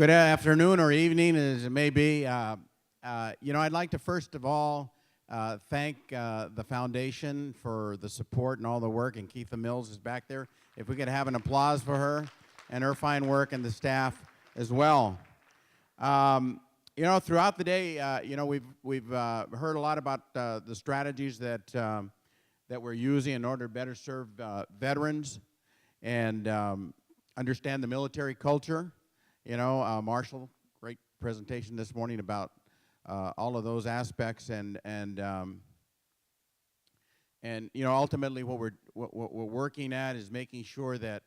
Good afternoon or evening, as it may be. I'd like to first of all thank the foundation for the support and all the work, and Keitha Mills is back there. If we could have an applause for her and her fine work and the staff as well. Throughout the day, we've heard a lot about the strategies that we're using in order to better serve veterans and understand the military culture. Marshall, great presentation this morning about all of those aspects, and ultimately what we're working at is making sure that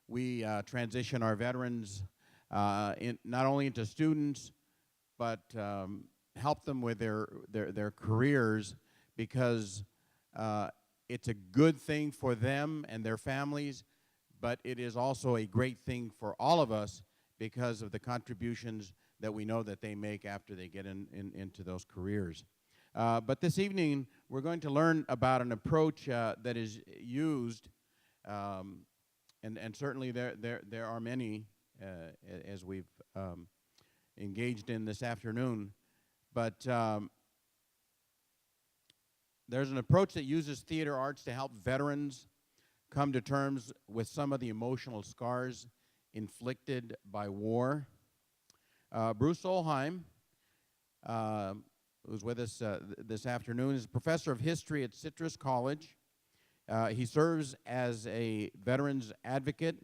we transition our veterans not only into students, but help them with their careers, because it's a good thing for them and their families, but it is also a great thing for all of us because of the contributions that we know that they make after they get into those careers. But this evening, we're going to learn about an approach that is used, and certainly there are many, as we've engaged in this afternoon, but there's an approach that uses theater arts to help veterans come to terms with some of the emotional scars inflicted by war. Bruce Solheim, who's with us this afternoon, is a professor of history at Citrus College. He serves as a veterans advocate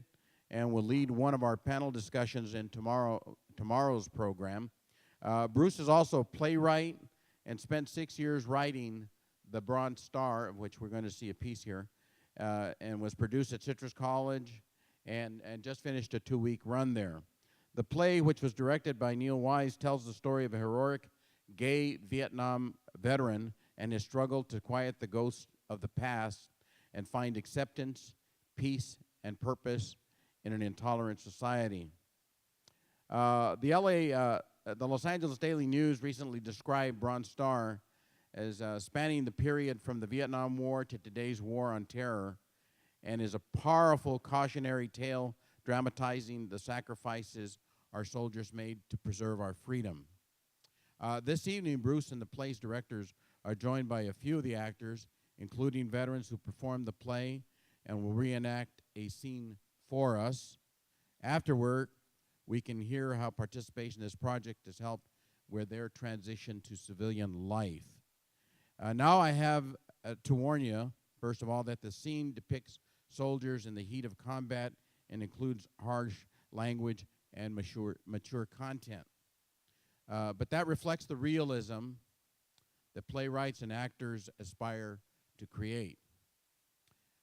and will lead one of our panel discussions in tomorrow's program. Bruce is also a playwright and spent 6 years writing The Bronze Star, of which we're going to see a piece here, and was produced at Citrus College and just finished a 2-week run there. The play, which was directed by Neil Wise, tells the story of a heroic gay Vietnam veteran and his struggle to quiet the ghosts of the past and find acceptance, peace, and purpose in an intolerant society. The Los Angeles Daily News recently described Bronze Star as spanning the period from the Vietnam War to today's war on terror, and is a powerful cautionary tale dramatizing the sacrifices our soldiers made to preserve our freedom. This evening, Bruce and the play's directors are joined by a few of the actors, including veterans who performed the play and will reenact a scene for us. Afterward, we can hear how participation in this project has helped with their transition to civilian life. Now I have to warn you, first of all, that the scene depicts soldiers in the heat of combat and includes harsh language and mature content. But that reflects the realism that playwrights and actors aspire to create.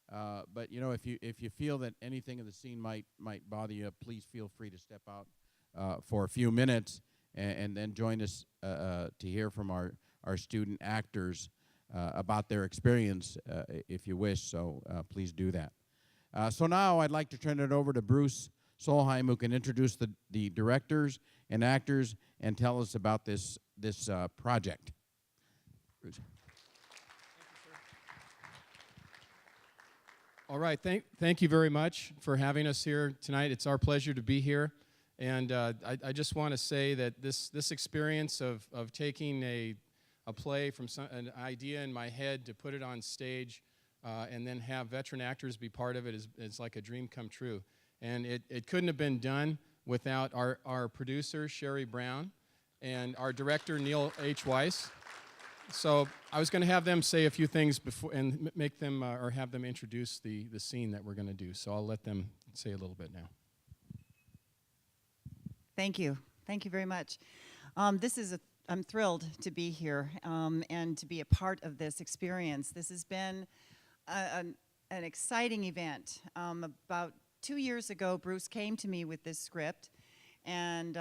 But if you feel that anything in the scene might bother you, please feel free to step out for a few minutes and then join us to hear from our student actors about their experience, if you wish. So please do that. So now I'd like to turn it over to Bruce Solheim, who can introduce the directors and actors and tell us about this project. Bruce. All right, thank you very much for having us here tonight. It's our pleasure to be here, and I just want to say that this experience of taking a play from an idea in my head to put it on stage and then have veteran actors be part of it is like a dream come true. And it couldn't have been done without our producer, Sherry Brown, and our director, Neil H. Weiss. So I was going to have them say a few things before and make them or have them introduce the scene that we're going to do. So I'll let them say a little bit now. Thank you. Thank you very much. I'm thrilled to be here and to be a part of this experience. This has been an exciting event. About 2 years ago, Bruce came to me with this script, and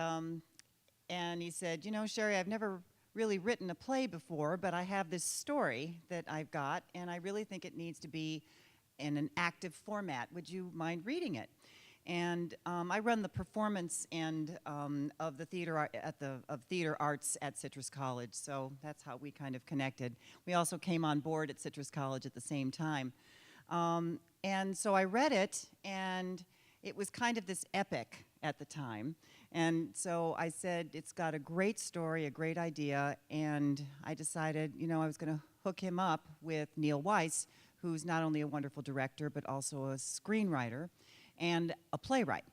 he said, Sherry, I've never really written a play before, but I have this story that I've got, and I really think it needs to be in an active format. Would you mind reading it? And I run the performance end of the theater theater arts at Citrus College, so that's how we kind of connected. We also came on board at Citrus College at the same time. And so I read it, and it was kind of this epic at the time. And so I said, it's got a great story, a great idea, and I decided, I was going to hook him up with Neil Weiss, who's not only a wonderful director, but also a screenwriter and a playwright,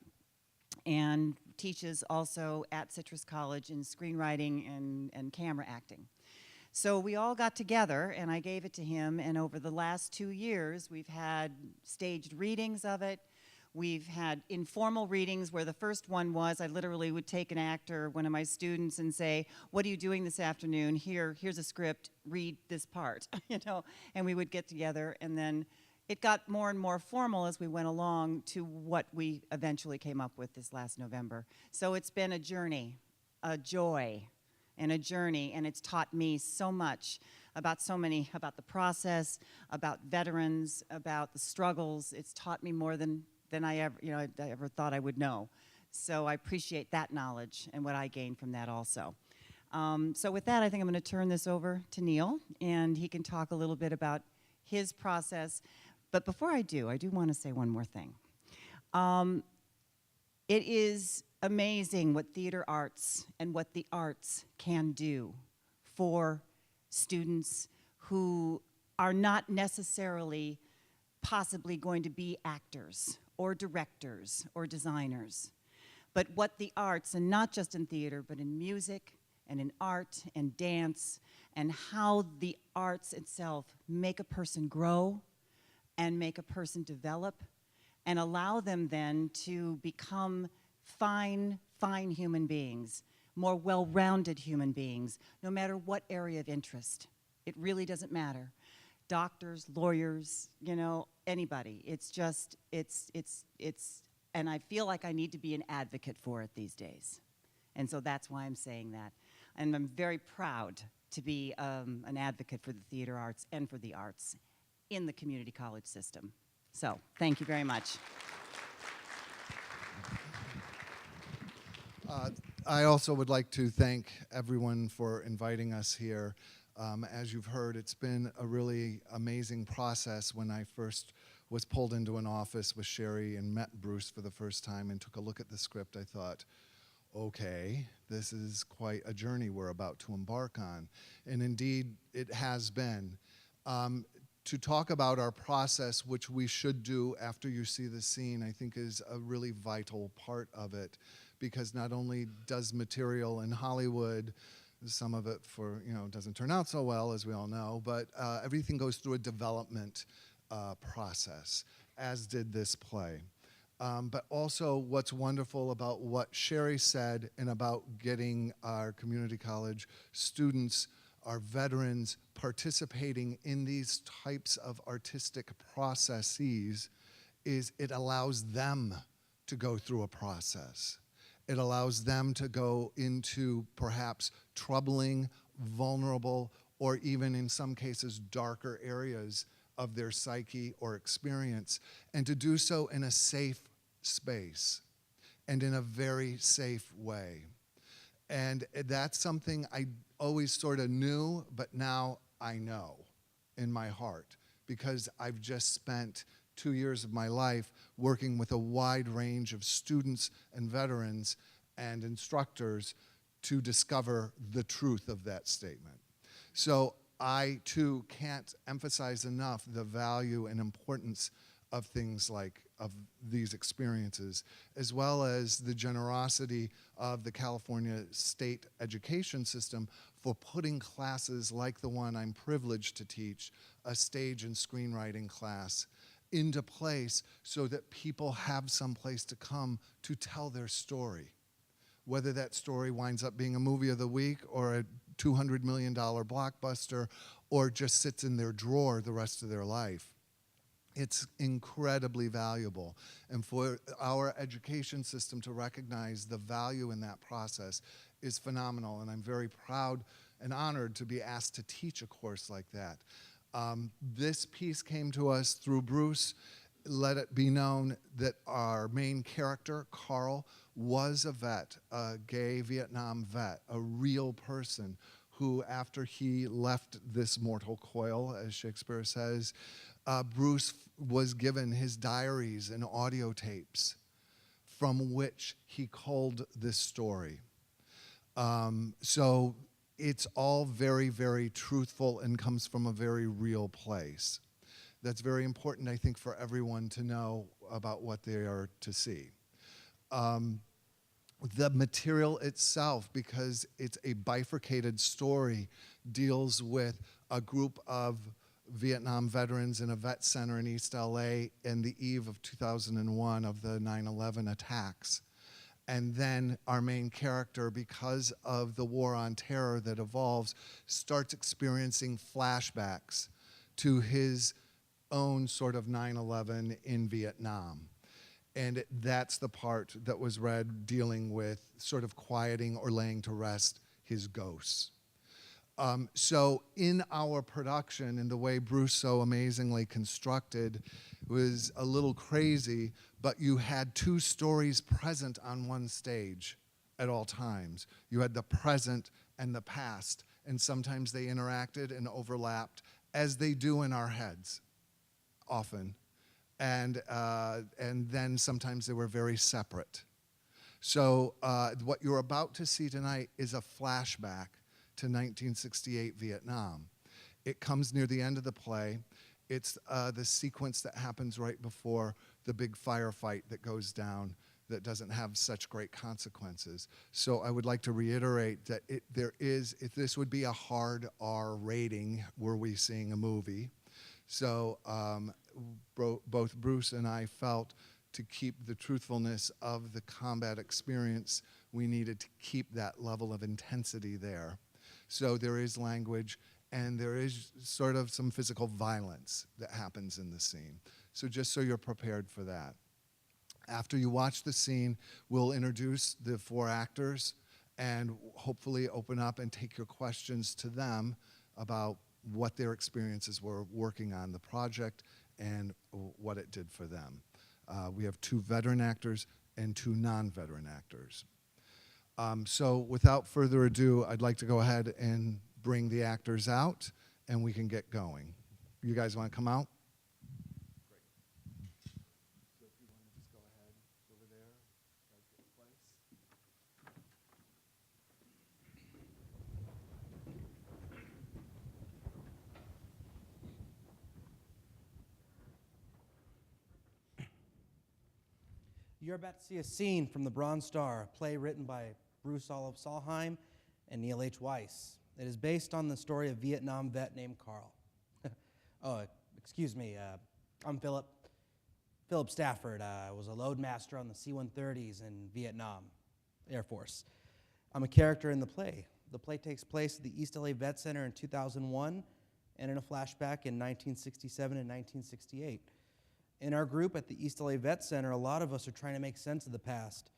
and teaches also at Citrus College in screenwriting and camera acting. So we all got together, and I gave it to him, and over the last 2 years, we've had staged readings of it. We've had informal readings where the first one was I literally would take an actor, one of my students, and say, what are you doing this afternoon? Here's a script, read this part, and we would get together, and then it got more and more formal as we went along to what we eventually came up with this last November. So it's been a journey, a joy, and a journey, and it's taught me so much about the process, about veterans, about the struggles. It's taught me more than I ever thought I would know. So I appreciate that knowledge and what I gained from that also. So with that, I think I'm going to turn this over to Neil, and he can talk a little bit about his process. But before I do want to say one more thing. It is amazing what theater arts and what the arts can do for students who are not necessarily possibly going to be actors or directors or designers, but what the arts, and not just in theater, but in music and in art and dance, and how the arts itself make a person grow and make a person develop and allow them then to become fine human beings, more well-rounded human beings, no matter what area of interest. It really doesn't matter. Doctors, lawyers, anybody. It's just, and I feel like I need to be an advocate for it these days. And so that's why I'm saying that. And I'm very proud to be an advocate for the theater arts and for the arts in the community college system. So, thank you very much. I also would like to thank everyone for inviting us here. As you've heard, it's been a really amazing process. When I first was pulled into an office with Sherry and met Bruce for the first time and took a look at the script, I thought, okay, this is quite a journey we're about to embark on. And indeed, it has been. To talk about our process, which we should do after you see the scene, I think is a really vital part of it, because not only does material in Hollywood, some of it doesn't turn out so well, as we all know, but everything goes through a development process, as did this play. But also what's wonderful about what Sherry said and about getting our community college students, our veterans, participating in these types of artistic processes is it allows them to go through a process. It allows them to go into perhaps troubling, vulnerable, or even in some cases darker areas of their psyche or experience, and to do so in a safe space and in a very safe way. And that's something I always sort of knew, but now I know in my heart, because I've just spent 2 years of my life working with a wide range of students and veterans and instructors to discover the truth of that statement. So I, too, can't emphasize enough the value and importance of things like these experiences, as well as the generosity of the California state education system for putting classes like the one I'm privileged to teach, a stage and screenwriting class, into place so that people have some place to come to tell their story. Whether that story winds up being a movie of the week or a $200 million blockbuster or just sits in their drawer the rest of their life. It's incredibly valuable. And for our education system to recognize the value in that process is phenomenal. And I'm very proud and honored to be asked to teach a course like that. This piece came to us through Bruce. Let it be known that our main character, Carl, was a vet, a gay Vietnam vet, a real person who, after he left this mortal coil, as Shakespeare says, Bruce was given his diaries and audio tapes from which he culled this story. So it's all very, very truthful and comes from a very real place. That's very important, I think, for everyone to know about what they are to see. The material itself, because it's a bifurcated story, deals with a group of Vietnam veterans in a vet center in East LA in the eve of 2001 of the 9/11 attacks. And then our main character, because of the war on terror that evolves, starts experiencing flashbacks to his own sort of 9/11 in Vietnam. And that's the part that was read dealing with sort of quieting or laying to rest his ghosts. So in our production, and the way Bruce so amazingly constructed was a little crazy, but you had two stories present on one stage at all times. You had the present and the past, and sometimes they interacted and overlapped, as they do in our heads, often. And then sometimes they were very separate. So what you're about to see tonight is a flashback to 1968 Vietnam. It comes near the end of the play. It's the sequence that happens right before the big firefight that goes down that doesn't have such great consequences. So I would like to reiterate that if this would be a hard R rating were we seeing a movie. So both Bruce and I felt to keep the truthfulness of the combat experience, we needed to keep that level of intensity there. So there is language, and there is sort of some physical violence that happens in the scene. So just so you're prepared for that. After you watch the scene, we'll introduce the four actors and hopefully open up and take your questions to them about what their experiences were working on the project and what it did for them. We have 2 veteran actors and 2 non-veteran actors. So without further ado, I'd like to go ahead and bring the actors out, and we can get going. You guys want to come out? Great. So if you want to just go ahead over there, guys get in place. You're about to see a scene from The Bronze Star, a play written by Bruce Olive Solheim and Neil H. Weiss. It is based on the story of a Vietnam vet named Carl. Oh, excuse me, I'm Philip. Philip Stafford. I was a loadmaster on the C-130s in Vietnam Air Force. I'm a character in the play. The play takes place at the East LA Vet Center in 2001 and in a flashback in 1967 and 1968. In our group at the East LA Vet Center, a lot of us are trying to make sense of the past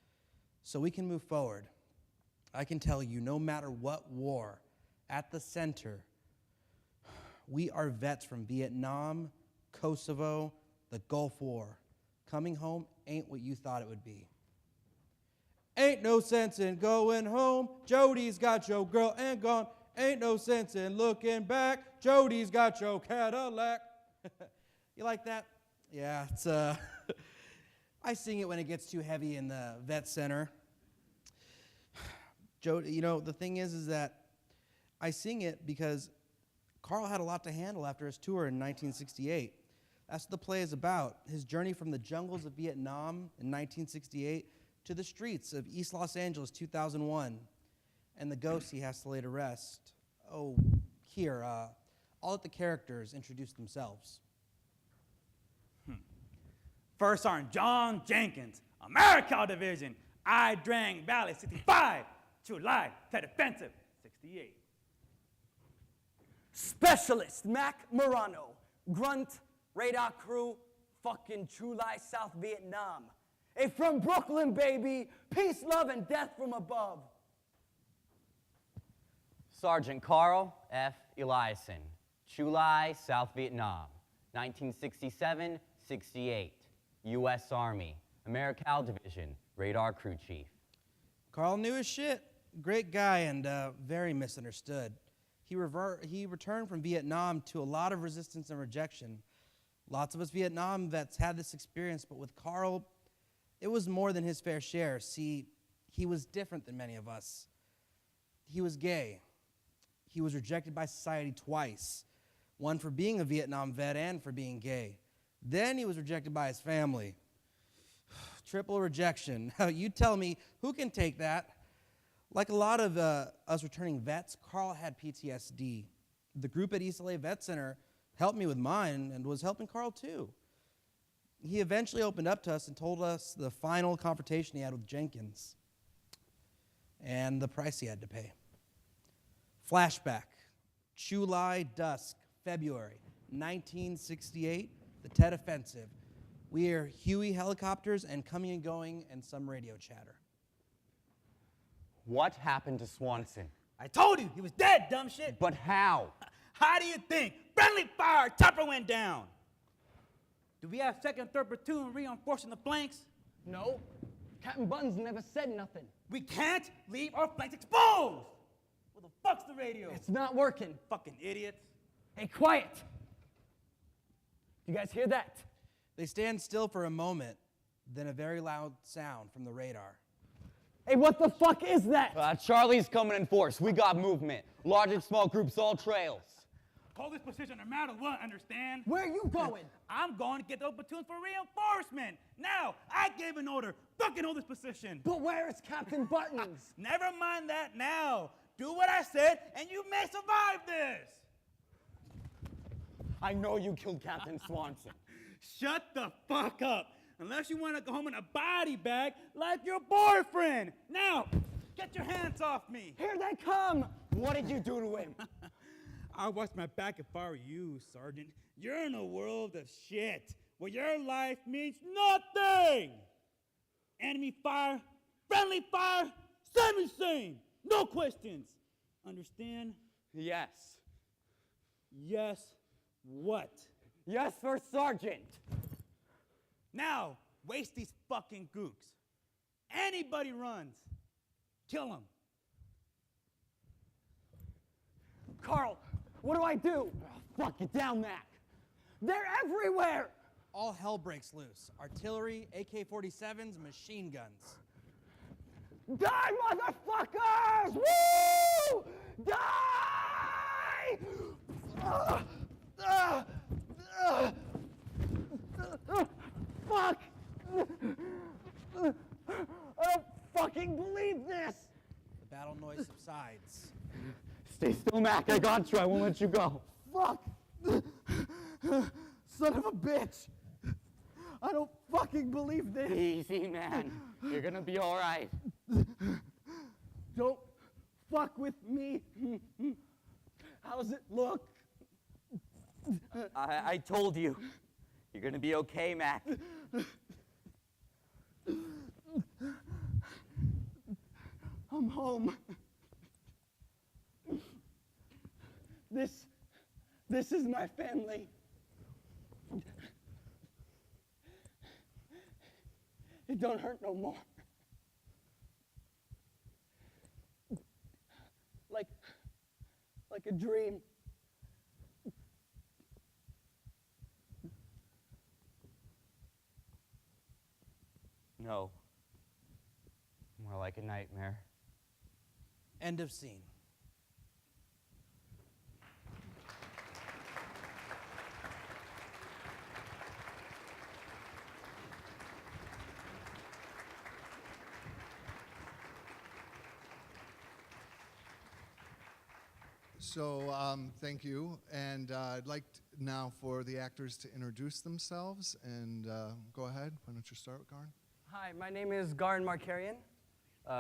so we can move forward. I can tell you, no matter what war, at the center, we are vets from Vietnam, Kosovo, the Gulf War. Coming home ain't what you thought it would be. Ain't no sense in going home. Jody's got your girl and gone. Ain't no sense in looking back. Jody's got your Cadillac. You like that? Yeah, it's I sing it when it gets too heavy in the vet center. Jody, you know, the thing is that I sing it because Carl had a lot to handle after his tour in 1968. That's what the play is about. His journey from the jungles of Vietnam in 1968 to the streets of East Los Angeles 2001 and the ghosts he has to lay to rest. Oh, here, I'll let the characters introduce themselves. First Sergeant John Jenkins, Americal Division. I Drang Valley 65, July to defensive 68. Specialist Mac Morano, Grunt, Radar Crew, fucking July, South Vietnam. Hey, from Brooklyn, baby. Peace, love, and death from above. Sergeant Carl F. Eliason, Chulai, South Vietnam, 1967-68, U.S. Army, Americal Division, Radar Crew Chief. Carl knew his shit. Great guy and very misunderstood. He returned from Vietnam to a lot of resistance and rejection. Lots of us Vietnam vets had this experience, but with Carl, it was more than his fair share. See, he was different than many of us. He was gay. He was rejected by society twice, one for being a Vietnam vet and for being gay. Then he was rejected by his family. Triple rejection. Now, you tell me, who can take that? Like a lot of us returning vets, Carl had PTSD. The group at East LA Vet Center helped me with mine and was helping Carl too. He eventually opened up to us and told us the final confrontation he had with Jenkins and the price he had to pay. Flashback. Chu Lai, dusk, February 1968, the Tet Offensive. We hear Huey helicopters and coming and going and some radio chatter. What happened to Swanson? I told you, he was dead, dumb shit. But how? How do you think? Friendly fire, chopper went down. Do we have second, third platoon reinforcing the flanks? No, Captain Buttons never said nothing. We can't leave our flanks exposed. Where the fuck's the radio? It's not working. Fucking idiots. Hey, quiet! You guys hear that? They stand still for a moment, then a very loud sound from the radar. Hey, what the fuck is that? Charlie's coming in force. We got movement. Large and small groups, all trails. Hold this position no matter what, understand? Where are you going? I'm going to get those platoons for reinforcement. Now, I gave an order. Fucking hold this position. But where is Captain Buttons? Never mind that now. Do what I said, and you may survive this. I know you killed Captain Swanson. Shut the fuck up. Unless you want to go home in a body bag like your boyfriend. Now, get your hands off me. Here they come! What did you do to him? I'll watch my back if I were you, Sergeant. You're in a world of shit where your life means nothing. Enemy fire, friendly fire, same. No questions. Understand? Yes. Yes, what? Yes, First Sergeant. Now, waste these fucking gooks. Anybody runs, kill him. Carl, what do I do? Fuck, get down, Mac. They're everywhere! All hell breaks loose. Artillery, AK-47s, machine guns. Die, motherfuckers! Woo! Die! Fuck! I don't fucking believe this! The battle noise subsides. Stay still, Mac. I got you. I won't let you go. Fuck! Son of a bitch! I don't fucking believe this! Easy, man. You're gonna be all right. Don't fuck with me! How's it look? I told you. You're gonna be okay, Mac. I'm home. This is my family. It don't hurt no more. Like a dream. No. More like a nightmare. End of scene. So thank you, and I'd like now for the actors to introduce themselves, and go ahead. Why don't you start, Garn? Hi, my name is Garin Markarian.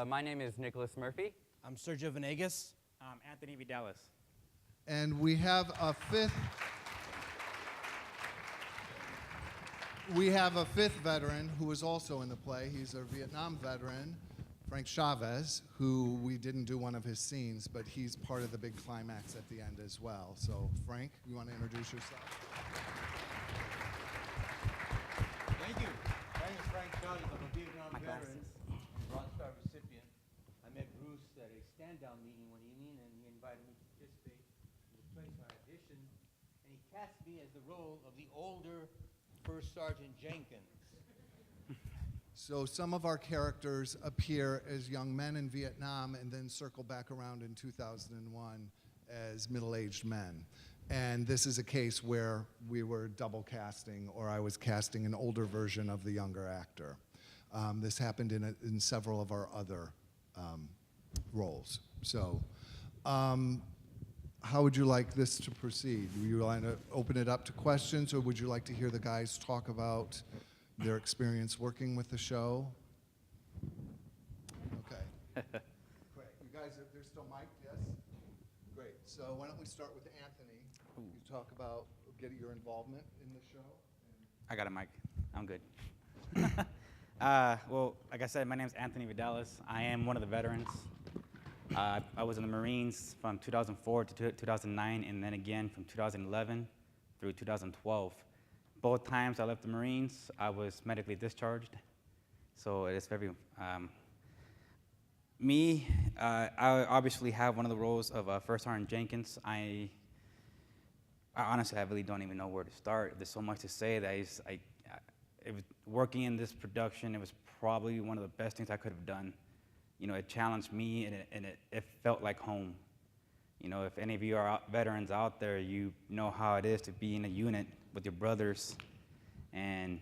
My name is Nicholas Murphy. I'm Sergio Venegas. Anthony Vidalis. And we have a fifth. We have a fifth veteran who is also in the play. He's a Vietnam veteran, Frank Chavez, who we didn't do one of his scenes, but he's part of the big climax at the end as well. So, Frank, you want to introduce yourself? Thank you. My name is Frank Chavez. I'm a Vietnam veteran and Bronze Star recipient. I met Bruce at a stand-down meeting one evening, and he invited me to participate in the play, so I auditioned, and he cast me as the role of the older First Sergeant Jenkins. So some of our characters appear as young men in Vietnam and then circle back around in 2001 as middle-aged men. And this is a case where we were double casting, or I was casting an older version of the younger actor. This happened in several of our other roles. So how would you like this to proceed? Would you like to open it up to questions, or would you like to hear the guys talk about their experience working with the show? Okay. Great. You guys, they're still mic'd, yes? Great. So why don't we start with Anthony? You talk about getting your involvement in the show. I got a mic. I'm good. Well, like I said, my name is Anthony Vidalis. I am one of the veterans. I was in the Marines from 2004 to 2009, and then again from 2011 through 2012. Both times I left the Marines, I was medically discharged. So it's very, I obviously have one of the roles of First Sergeant Jenkins. I honestly, I really don't even know where to start. There's so much to say that it was working in this production, it was probably one of the best things I could have done. You know, it challenged me, and it felt like home. You know, if any of you are veterans out there, you know how it is to be in a unit with your brothers, and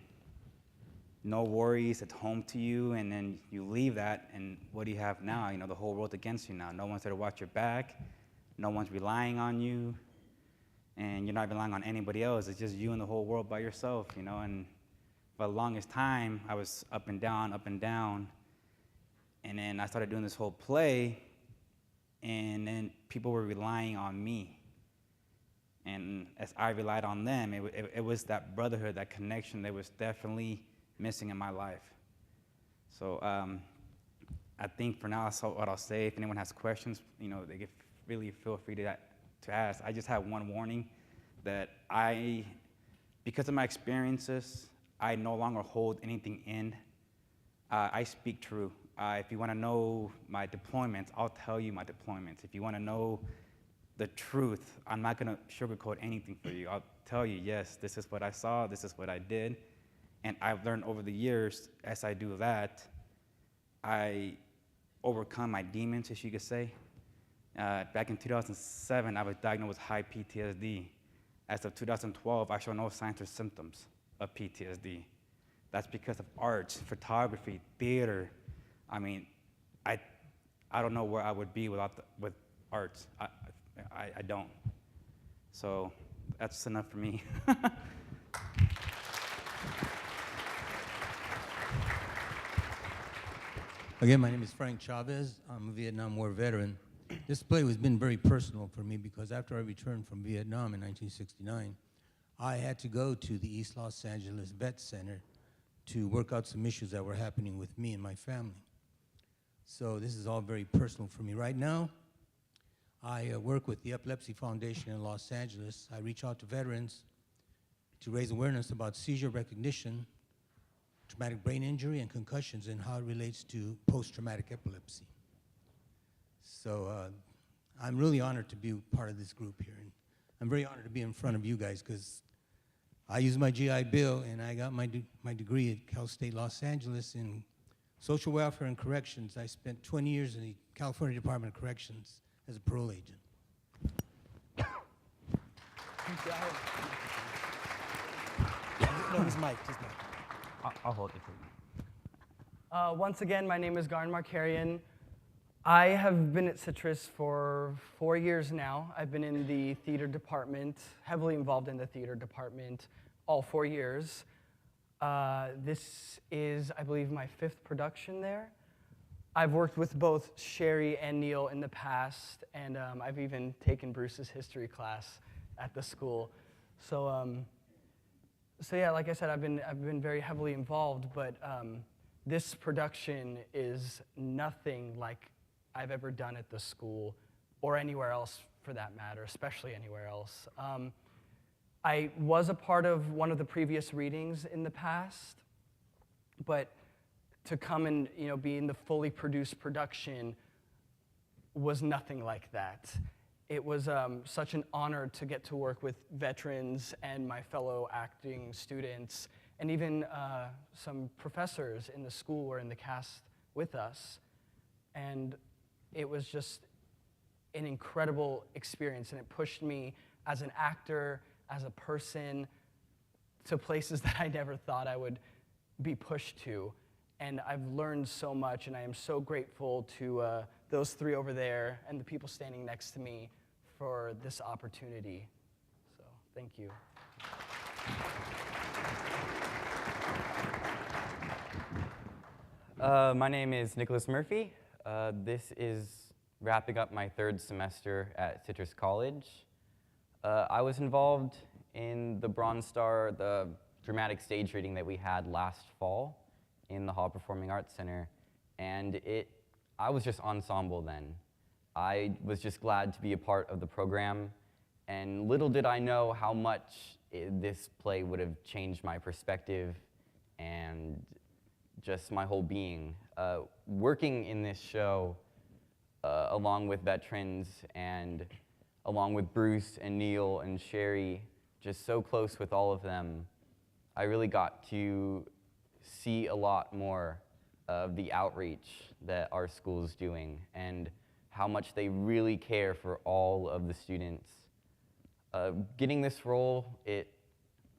no worries, it's home to you, and then you leave that, and what do you have now? You know, the whole world's against you now. No one's there to watch your back, no one's relying on you, and you're not relying on anybody else. It's just you and the whole world by yourself, you know, and for the longest time, I was up and down, and then I started doing this whole play, and then people were relying on me. And as I relied on them, it was that brotherhood, that connection that was definitely missing in my life. So I think for now, that's what I'll say. If anyone has questions, you know, they can really feel free to ask. I just have one warning, that because of my experiences, I no longer hold anything in. I speak true. If you want to know my deployments, I'll tell you my deployments. If you want to know the truth, I'm not going to sugarcoat anything for you. I'll tell you, yes, this is what I saw, this is what I did. And I've learned over the years, as I do that, I overcome my demons, as you could say. Back in 2007, I was diagnosed with high PTSD. As of 2012, I show no signs or symptoms of PTSD. That's because of art, photography, theater. I mean, I don't know where I would be with art. I don't. So that's enough for me. Again, my name is Frank Chavez. I'm a Vietnam War veteran. This play has been very personal for me because after I returned from Vietnam in 1969, I had to go to the East Los Angeles Vet Center to work out some issues that were happening with me and my family. So this is all very personal for me. Right now, I work with the Epilepsy Foundation in Los Angeles. I reach out to veterans to raise awareness about seizure recognition, traumatic brain injury, and concussions, and how it relates to post-traumatic epilepsy. So I'm really honored to be part of this group here. And I'm very honored to be in front of you guys because I used my GI Bill and I got my degree at Cal State Los Angeles in social welfare and corrections. I spent 20 years in the California Department of Corrections as a parole agent. No, his mic. I'll hold it for you. Once again, my name is Garn Markarian. I have been at Citrus for 4 years now. I've been in the theater department, heavily involved in the theater department, all 4 years. This is, I believe, my 5th production there. I've worked with both Sherry and Neil in the past, and I've even taken Bruce's history class at the school. So yeah, like I said, I've been very heavily involved, but this production is nothing like I've ever done at the school or anywhere else for that matter, especially anywhere else. I was a part of one of the previous readings in the past, but to come and be in the fully produced production was nothing like that. It was such an honor to get to work with veterans and my fellow acting students and even some professors in the school were in the cast with us. And it was just an incredible experience, and it pushed me as an actor, as a person, to places that I never thought I would be pushed to. And I've learned so much, and I am so grateful to those three over there and the people standing next to me for this opportunity. So, thank you. My name is Nicholas Murphy. This is wrapping up my third semester at Citrus College. I was involved in the Bronze Star, the dramatic stage reading that we had last fall in the Hall Performing Arts Center, and I was just ensemble then. I was just glad to be a part of the program, and little did I know how much this play would have changed my perspective and just my whole being. Working in this show along with veterans and along with Bruce and Neil and Sherry, just so close with all of them, I really got to see a lot more of the outreach that our school is doing and how much they really care for all of the students. Getting this role,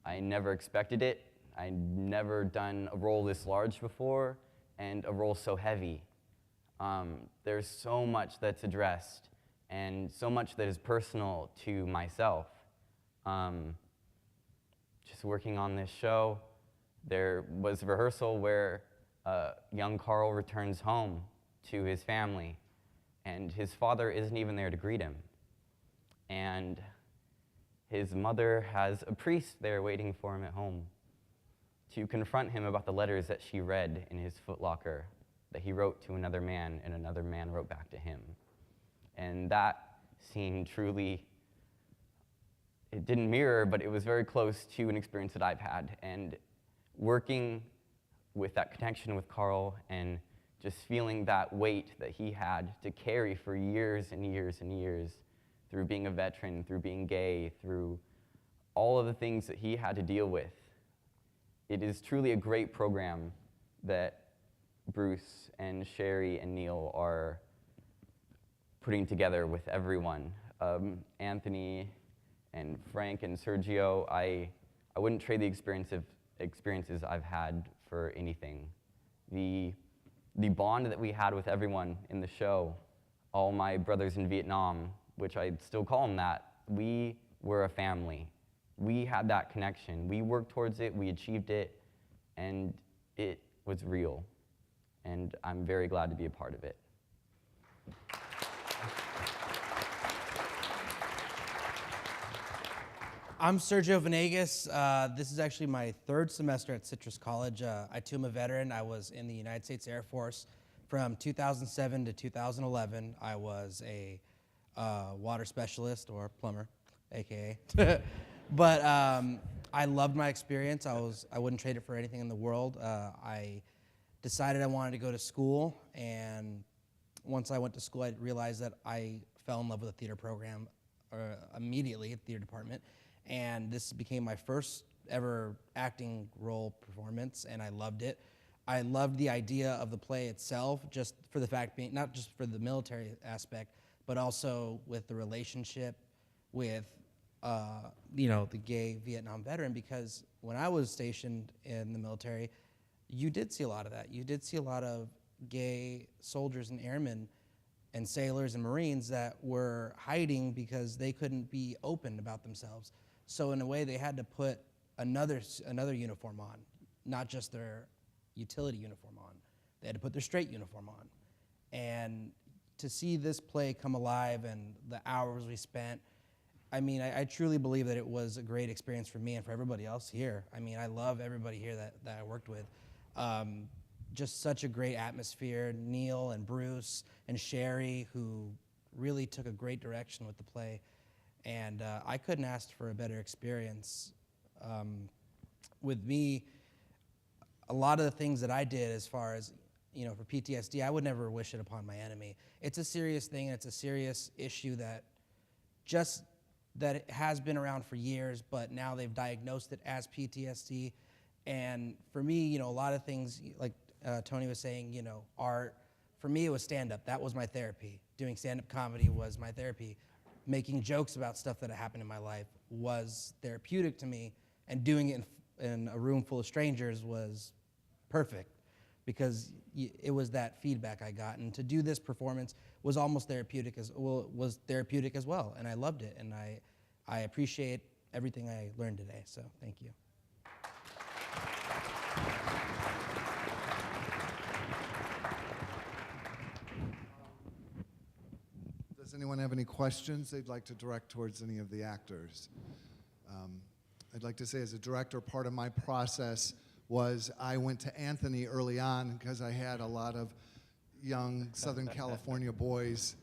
I never expected it. I'd never done a role this large before and a role so heavy. There's so much that's addressed and so much that is personal to myself. Just working on this show, there was a rehearsal where young Carl returns home to his family, and his father isn't even there to greet him. And his mother has a priest there waiting for him at home to confront him about the letters that she read in his footlocker that he wrote to another man, and another man wrote back to him. And that scene truly, it didn't mirror, but it was very close to an experience that I've had. And working with that connection with Carl and just feeling that weight that he had to carry for years and years and years through being a veteran, through being gay, through all of the things that he had to deal with. It is truly a great program that Bruce and Sherry and Neil are putting together with everyone. Anthony and Frank and Sergio, I wouldn't trade the experiences I've had for anything. The bond that we had with everyone in the show, all my brothers in Vietnam, which I still call them that, we were a family. We had that connection. We worked towards it, we achieved it, and it was real. And I'm very glad to be a part of it. I'm Sergio Venegas. This is actually my third semester at Citrus College. I too am a veteran. I was in the United States Air Force from 2007 to 2011. I was a water specialist or plumber, AKA. But I loved my experience. I wouldn't trade it for anything in the world. I decided I wanted to go to school, and once I went to school, I realized that I fell in love with the theater program immediately at the theater department. And this became my first ever acting role performance, and I loved it. I loved the idea of the play itself, just for the fact being, not just for the military aspect, but also with the relationship with, the gay Vietnam veteran, because when I was stationed in the military, you did see a lot of that. You did see a lot of gay soldiers and airmen and sailors and Marines that were hiding because they couldn't be open about themselves. So in a way, they had to put another uniform on, not just their utility uniform on. They had to put their straight uniform on. And to see this play come alive and the hours we spent, I mean, I truly believe that it was a great experience for me and for everybody else here. I mean, I love everybody here that I worked with. Just such a great atmosphere. Neil and Bruce and Sherry, who really took a great direction with the play. And I couldn't ask for a better experience. With me, a lot of the things that I did as far as, for PTSD, I would never wish it upon my enemy. It's a serious thing, and it's a serious issue that it has been around for years, but now they've diagnosed it as PTSD, And for me, you know, a lot of things, like Tony was saying, you know, art, for me, it was stand-up. That was my therapy. Doing stand-up comedy was my therapy. Making jokes about stuff that had happened in my life was therapeutic to me, and doing it in a room full of strangers was perfect, because it was that feedback I got. And to do this performance was almost therapeutic was therapeutic as well, and I loved it, and I appreciate everything I learned today, so thank you. Does anyone have any questions they'd like to direct towards any of the actors? I'd like to say, as a director, part of my process was I went to Anthony early on because I had a lot of young Southern California boys,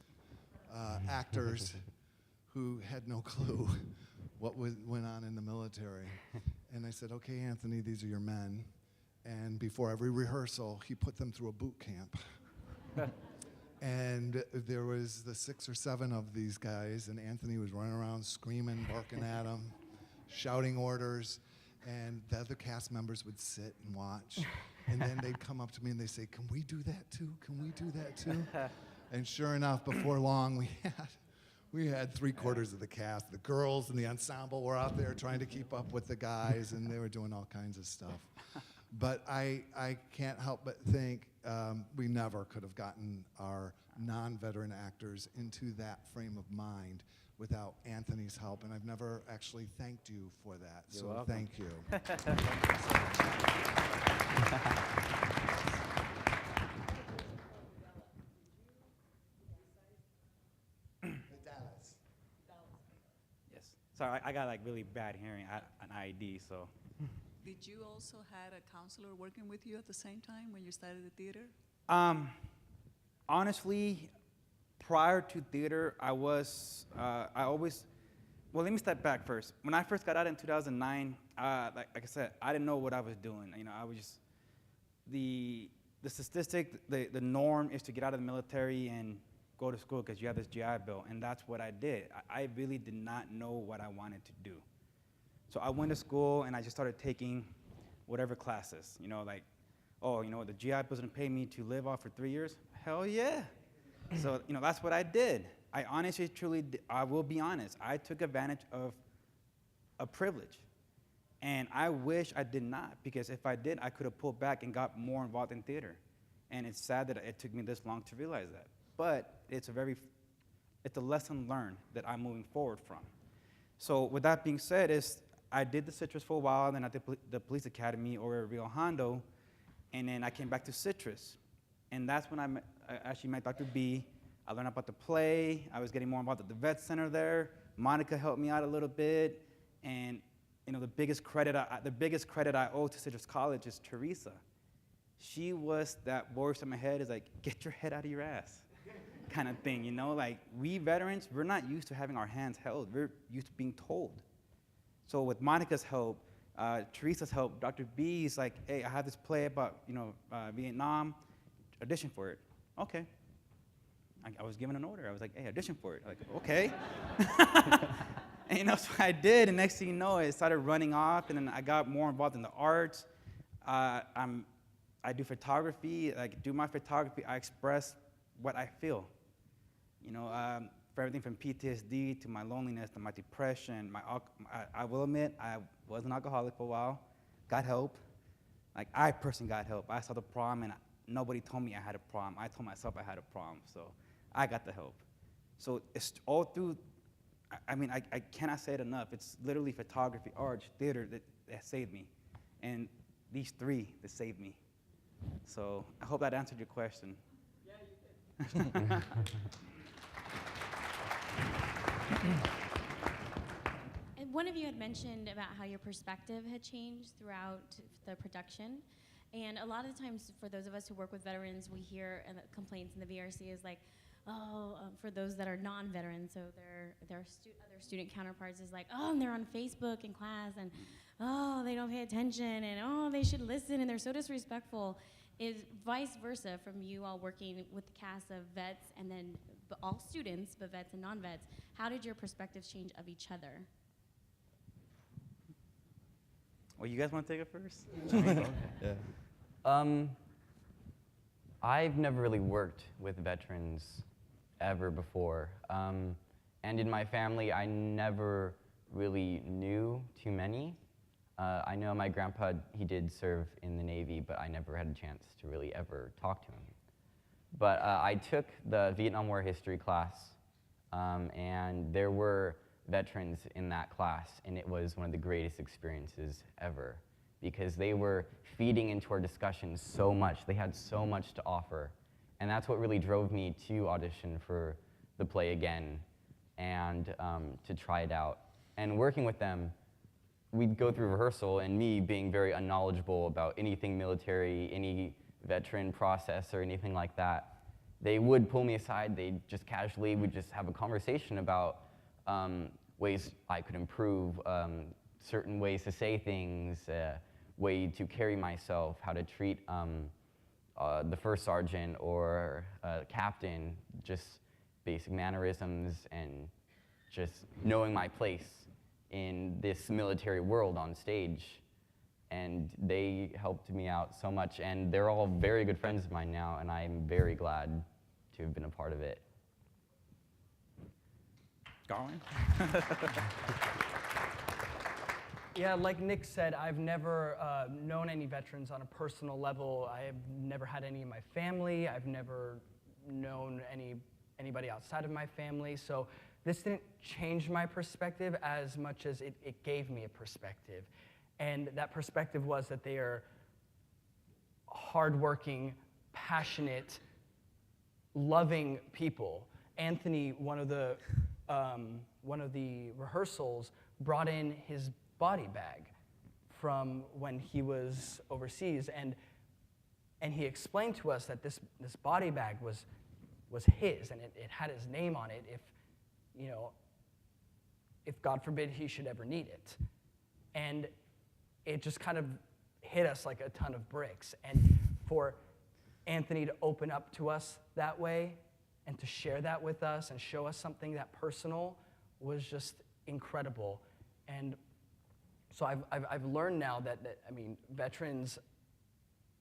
actors, who had no clue what went on in the military. And I said, okay, Anthony, these are your men. And before every rehearsal, he put them through a boot camp. And there was the 6 or 7 of these guys, and Anthony was running around screaming, barking at them, shouting orders, and the other cast members would sit and watch. And then they'd come up to me and they'd say, can we do that too? Can we do that too? And sure enough, before long, we had 3/4 of the cast. The girls and the ensemble were out there trying to keep up with the guys, and they were doing all kinds of stuff. But I can't help but think we never could have gotten our non-veteran actors into that frame of mind without Anthony's help, and I've never actually thanked you for that. You're so welcome. thank you. Dallas. Yes. Sorry, I got like really bad hearing, an IED, so. Did you also had a counselor working with you at the same time when you started the theater? Honestly, prior to theater, I always, well, let me step back first. When I first got out in 2009, like I said, I didn't know what I was doing. You know, I was just, the statistic, the norm is to get out of the military and go to school because you have this GI Bill, and that's what I did. I really did not know what I wanted to do. So I went to school and I just started taking whatever classes, you know, like, oh, you know, the GI Bill doesn't pay me to live off for 3 years? Hell yeah. So, you know, that's what I did. I honestly, truly, I will be honest, I took advantage of a privilege. And I wish I did not, because if I did, I could have pulled back and got more involved in theater. And it's sad that it took me this long to realize that. But it's a lesson learned that I'm moving forward from. So with that being said, I did the Citrus for a while, then at the police academy over at Rio Hondo, and then I came back to Citrus. And that's when I actually met Dr. B. I learned about the play. I was getting more involved at the vet center there. Monica helped me out a little bit. And you know, the biggest credit I owe to Citrus College is Teresa. She was that voice in my head, is like, get your head out of your ass kind of thing, you know? Like, we veterans, we're not used to having our hands held. We're used to being told. So with Monica's help, Teresa's help, Dr. B's like, hey, I have this play about, you know, Vietnam, audition for it. Okay. I was given an order. I was like, hey, audition for it. Like, okay. And you know, so I did, and next thing you know, it started running off, and then I got more involved in the arts. I do photography. Like, do my photography, I express what I feel. You know, for everything from PTSD to my loneliness to my depression. I will admit, I was an alcoholic for a while. Got help. Like, I personally got help. I saw the problem, and nobody told me I had a problem. I told myself I had a problem, so I got the help. So it's all through, I mean, I cannot say it enough. It's literally photography, art, theater that saved me. And these 3 that saved me. So I hope that answered your question. Yeah, you did. And one of you had mentioned about how your perspective had changed throughout the production. And a lot of the times, for those of us who work with veterans, we hear complaints in the VRC is like, oh, for those that are non-veterans, so their other student counterparts is like, oh, and they're on Facebook in class, and oh, they don't pay attention, and oh, they should listen, and they're so disrespectful. Is vice versa from you all working with the cast of vets and then all students, but vets and non-vets. How did your perspectives change of each other? Well, you guys want to take it first? Yeah. I've never really worked with veterans ever before. And in my family, I never really knew too many. I know my grandpa, he did serve in the Navy, but I never had a chance to really ever talk to him. But I took the Vietnam War history class, and there were veterans in that class, and it was one of the greatest experiences ever, because they were feeding into our discussions so much. They had so much to offer. And that's what really drove me to audition for the play again and to try it out. And working with them, we'd go through rehearsal, and me being very unknowledgeable about anything military, any veteran process or anything like that, they would pull me aside. They'd just casually, we'd just have a conversation about ways I could improve, certain ways to say things, way to carry myself, how to treat the first sergeant or captain, just basic mannerisms and just knowing my place in this military world on stage. And they helped me out so much, and they're all very good friends of mine now, and I'm very glad to have been a part of it. Garland? Yeah, like Nick said, I've never known any veterans on a personal level. I have never had any in my family. I've never known anybody outside of my family. So this didn't change my perspective as much as it gave me a perspective. And that perspective was that they are hardworking, passionate, loving people. Anthony, one of the rehearsals, brought in his body bag from when he was overseas, and he explained to us that this body bag was his, and it had his name on it if God forbid he should ever need it. And it just kind of hit us like a ton of bricks. And for Anthony to open up to us that way and to share that with us and show us something that personal was just incredible. And so I've learned now that I mean, veterans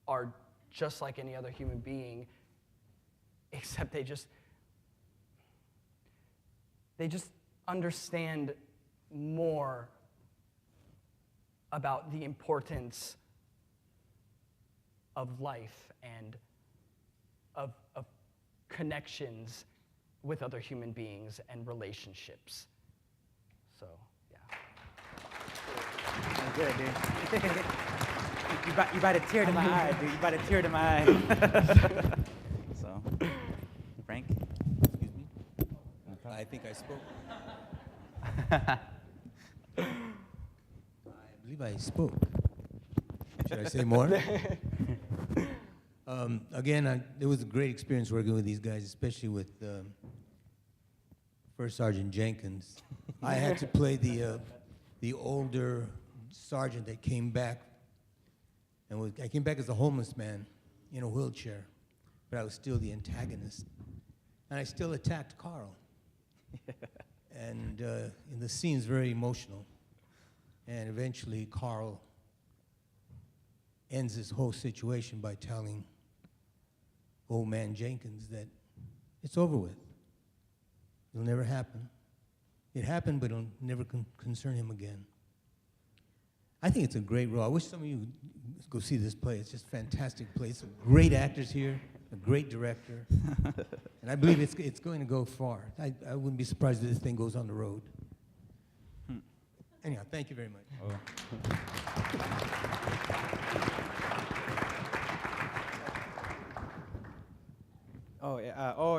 are just like any other human being, except they just understand more about the importance of life and of connections with other human beings and relationships. So, yeah. That's good, dude. you about to tear to my eye, dude. You about to tear to my eye. So, Frank? Excuse me? I think I spoke. I believe I spoke. Should I say more? Again, it was a great experience working with these guys, especially with First Sergeant Jenkins. I had to play the older sergeant that came back, and I came back as a homeless man in a wheelchair, but I was still the antagonist, and I still attacked Carl. And the scene's very emotional, and eventually Carl ends this whole situation by telling old man Jenkins that it's over with. It'll never happen. It happened, but it'll never concern him again. I think it's a great role. I wish some of you would go see this play. It's just a fantastic play. Some great actors here, a great director, and I believe it's going to go far. I wouldn't be surprised if this thing goes on the road. Anyhow, thank you very much.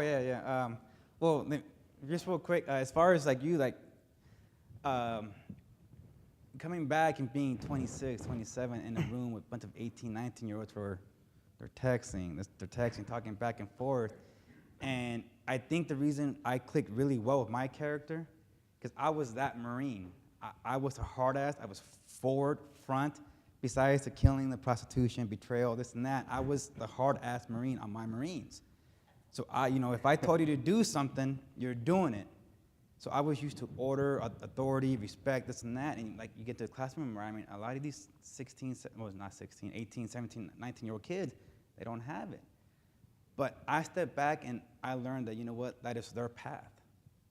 Yeah. Well, just real quick, as far as like you, coming back and being 26, 27 in a room with a bunch of 18, 19-year-olds where they're texting, talking back and forth. And I think the reason I clicked really well with my character, because I was that Marine. I was a hard ass. I was forward, front. Besides the killing, the prostitution, betrayal, this and that, I was the hard ass Marine on my Marines. So if I told you to do something, you're doing it. So I was used to order, authority, respect, this and that, and like you get to the classroom environment, a lot of these 18, 17, 19-year-old kids, they don't have it. But I stepped back and I learned that, you know what, that is their path.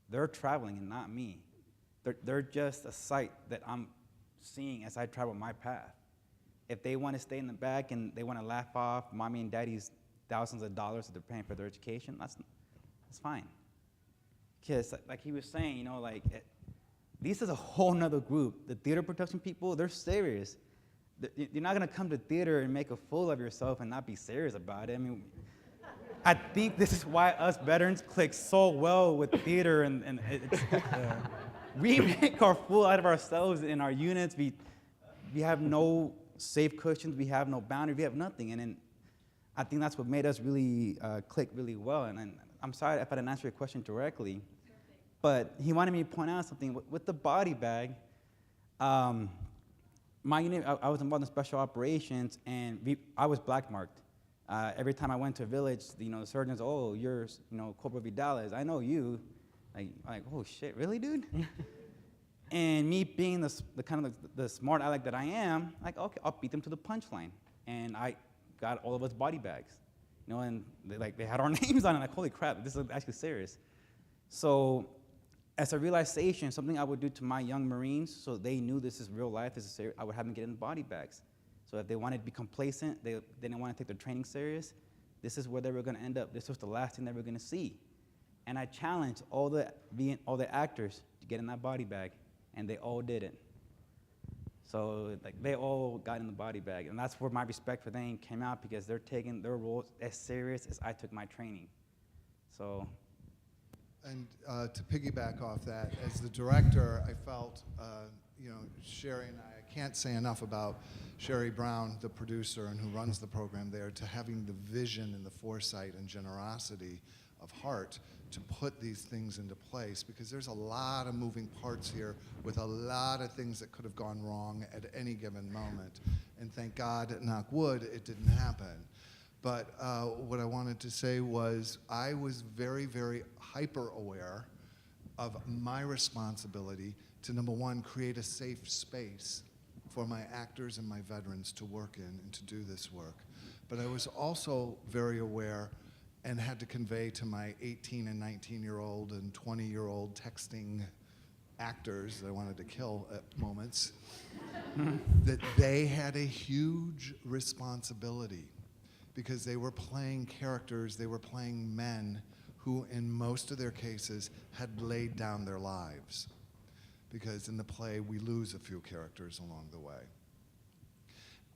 They're traveling and not me. They're just a sight that I'm seeing as I travel my path. If they want to stay in the back and they want to laugh off mommy and daddy's thousands of dollars that they're paying for their education, that's fine. Because like he was saying, you know, like this is a whole nother group. The theater production people, they're serious. You're not going to come to theater and make a fool of yourself and not be serious about it. I mean, I think this is why us veterans click so well with theater, and we make our fool out of ourselves in our units. We have no safe cushions, we have no boundary, we have nothing. And then I think that's what made us really click really well. And I'm sorry if I didn't answer your question directly, but he wanted me to point out something. With the body bag, my unit, I was involved in special operations, and I was black marked. Every time I went to a village, you know, the surgeons, oh, you're, you know, Corporal Vidales, I know you. Like, oh shit, really, dude? And me being the kind of the smart aleck that I am, like, okay, I'll beat them to the punchline. And I got all of us body bags, you know, and they had our names on it. Like, holy crap, this is actually serious. So, as a realization, something I would do to my young Marines, so they knew this is real life, this is serious, I would have them get in body bags. So if they wanted to be complacent, they didn't want to take their training serious, this is where they were going to end up. This was the last thing they were going to see. And I challenged all the actors to get in that body bag, and they all did it. So like they all got in the body bag, and that's where my respect for them came out, because they're taking their roles as serious as I took my training. So. And to piggyback off that, as the director, I felt, you know, Sherry and I can't say enough about Sherry Brown, the producer and who runs the program there, to having the vision and the foresight and generosity of heart to put these things into place, because there's a lot of moving parts here with a lot of things that could have gone wrong at any given moment. And thank God, knock wood, it didn't happen. But what I wanted to say was I was very, very hyper aware of my responsibility to, number one, create a safe space for my actors and my veterans to work in and to do this work. But I was also very aware and had to convey to my 18 and 19-year-old and 20-year-old texting actors that I wanted to kill at moments that they had a huge responsibility, because they were playing characters, they were playing men who in most of their cases had laid down their lives. Because in the play, we lose a few characters along the way.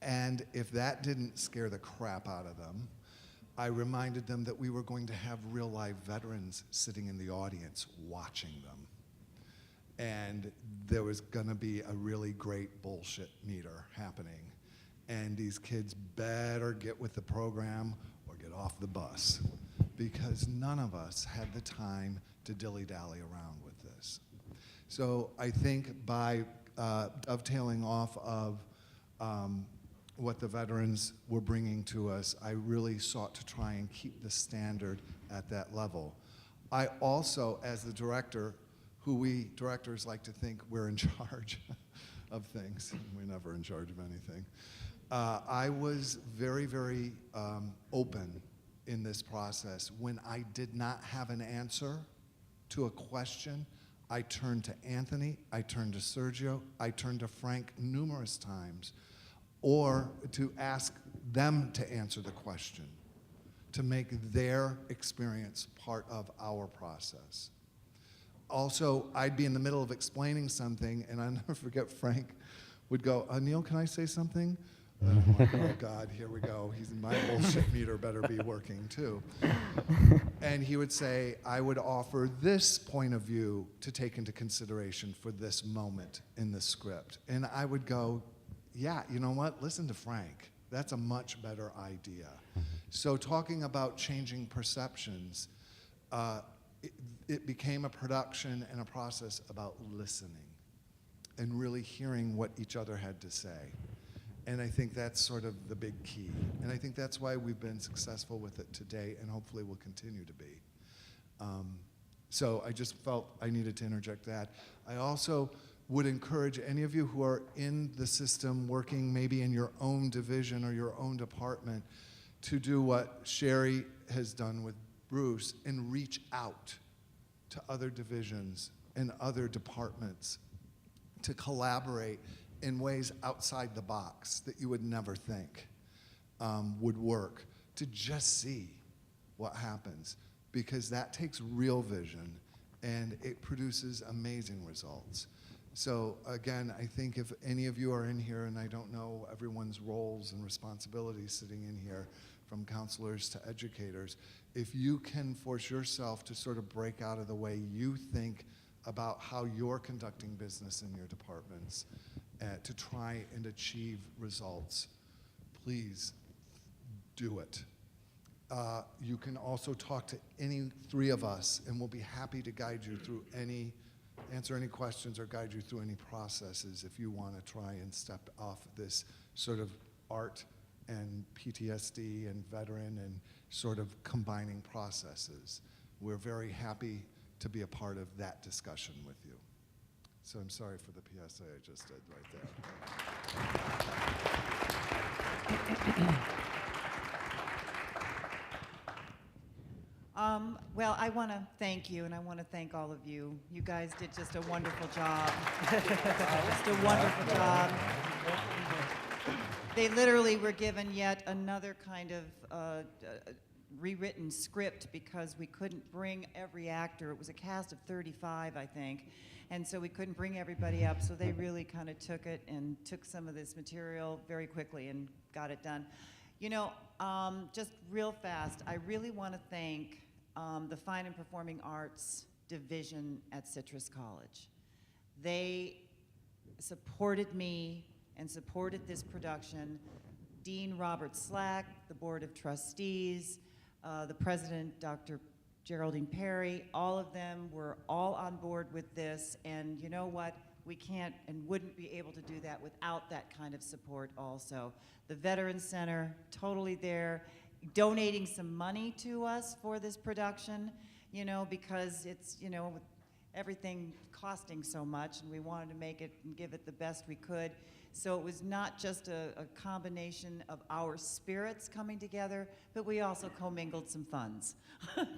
And if that didn't scare the crap out of them, I reminded them that we were going to have real live veterans sitting in the audience watching them. And there was gonna be a really great bullshit meter happening. And these kids better get with the program or get off the bus, because none of us had the time to dilly-dally around with this. So I think by dovetailing off of what the veterans were bringing to us, I really sought to try and keep the standard at that level. I also, as the director, who we directors like to think we're in charge of things, we're never in charge of anything, I was very, very open in this process. When I did not have an answer to a question, I turned to Anthony, I turned to Sergio, I turned to Frank numerous times, or to ask them to answer the question, to make their experience part of our process. Also, I'd be in the middle of explaining something, and I'll never forget Frank would go, Neil, can I say something? And I'm like, oh God, here we go. My bullshit meter better be working too. And he would say, I would offer this point of view to take into consideration for this moment in the script. And I would go, yeah, you know what? Listen to Frank. That's a much better idea. So talking about changing perceptions, it became a production and a process about listening and really hearing what each other had to say. And I think that's sort of the big key. And I think that's why we've been successful with it today, and hopefully will continue to be. So I just felt I needed to interject that. I also would encourage any of you who are in the system working maybe in your own division or your own department to do what Sherry has done with Bruce and reach out to other divisions and other departments to collaborate in ways outside the box that you would never think would work, to just see what happens, because that takes real vision and it produces amazing results. So again, I think if any of you are in here, and I don't know everyone's roles and responsibilities sitting in here, from counselors to educators, if you can force yourself to sort of break out of the way you think about how you're conducting business in your departments to try and achieve results, please do it. You can also talk to any three of us, and we'll be happy to guide you through answer any questions or guide you through any processes if you want to try and step off this sort of art and PTSD and veteran and sort of combining processes. We're very happy to be a part of that discussion with you. So I'm sorry for the PSA I just did right there. Well, I want to thank you, and I want to thank all of you. You guys did just a wonderful job. Just a wonderful job. They literally were given yet another kind of rewritten script because we couldn't bring every actor. It was a cast of 35, I think, and so we couldn't bring everybody up, so they really kind of took it and took some of this material very quickly and got it done. You know, just real fast, I really want to thank the Fine and Performing Arts Division at Citrus College. They supported me and supported this production. Dean Robert Slack, the Board of Trustees, the President, Dr. Geraldine Perry, all of them were all on board with this, and you know what? We can't and wouldn't be able to do that without that kind of support also. The Veterans Center, totally there, donating some money to us for this production, you know, because it's, you know, with everything costing so much, and we wanted to make it and give it the best we could. So it was not just a combination of our spirits coming together, but we also commingled some funds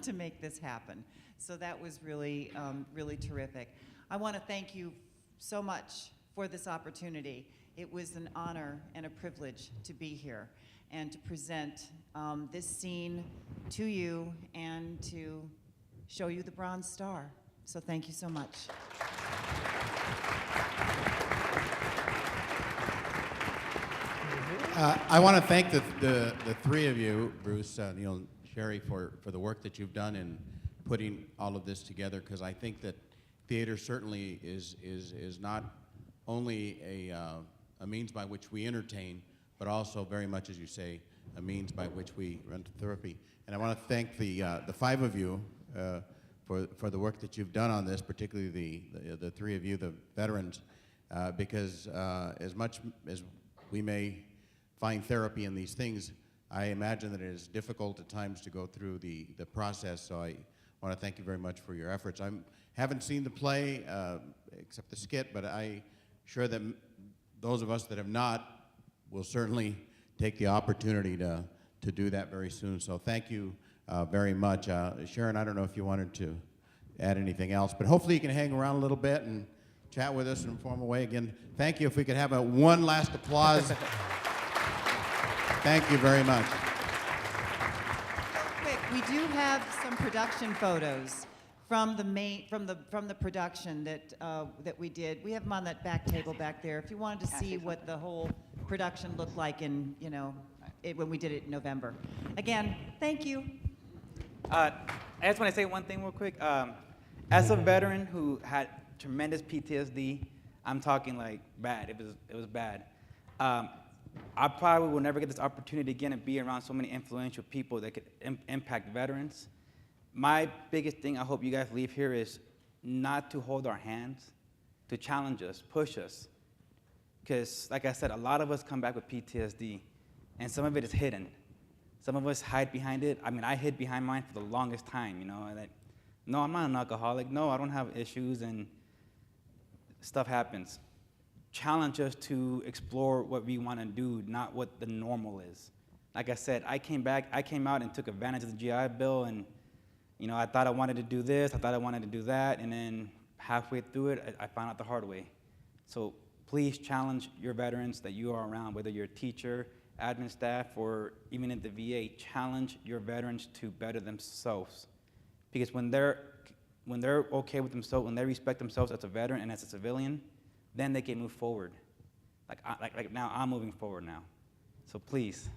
to make this happen. So that was really, really terrific. I want to thank you so much for this opportunity. It was an honor and a privilege to be here and to present this scene to you and to show you the Bronze Star. So thank you so much. I want to thank the three of you, Bruce, Neil, and Sherry, for the work that you've done in putting all of this together, because I think that theater certainly is not only a means by which we entertain, but also very much, as you say, a means by which we render therapy. And I want to thank the five of you for the work that you've done on this, particularly the three of you, the veterans, because as much as we may find therapy in these things, I imagine that it is difficult at times to go through the process. So I want to thank you very much for your efforts. I haven't seen the play except the skit, but I'm sure that those of us that have not will certainly take the opportunity to do that very soon. So thank you very much. Sharon, I don't know if you wanted to add anything else, but hopefully you can hang around a little bit and chat with us in an informal way. Again, thank you. If we could have one last applause. Thank you very much. Real quick, we do have some production photos from the production that we did. We have them on that back table back there. If you wanted to see what the whole production looked like in, you know, when we did it in November. Again, thank you. I just want to say one thing real quick. As a veteran who had tremendous PTSD, I'm talking like bad. It was bad. I probably will never get this opportunity again to be around so many influential people that could impact veterans. My biggest thing I hope you guys leave here is not to hold our hands, to challenge us, push us. Because, like I said, a lot of us come back with PTSD, and some of it is hidden. Some of us hide behind it. I mean, I hid behind mine for the longest time, you know. No, I'm not an alcoholic. No, I don't have issues, and stuff happens. Challenge us to explore what we want to do, not what the normal is. Like I said, I came out and took advantage of the GI Bill, and I thought I wanted to do this, I thought I wanted to do that, and then halfway through it, I found out the hard way. So please challenge your veterans that you are around, whether you're a teacher, admin staff, or even in the VA. Challenge your veterans to better themselves, because when they're okay with themselves, when they respect themselves as a veteran and as a civilian, then they can move forward. Like now, I'm moving forward now. So please.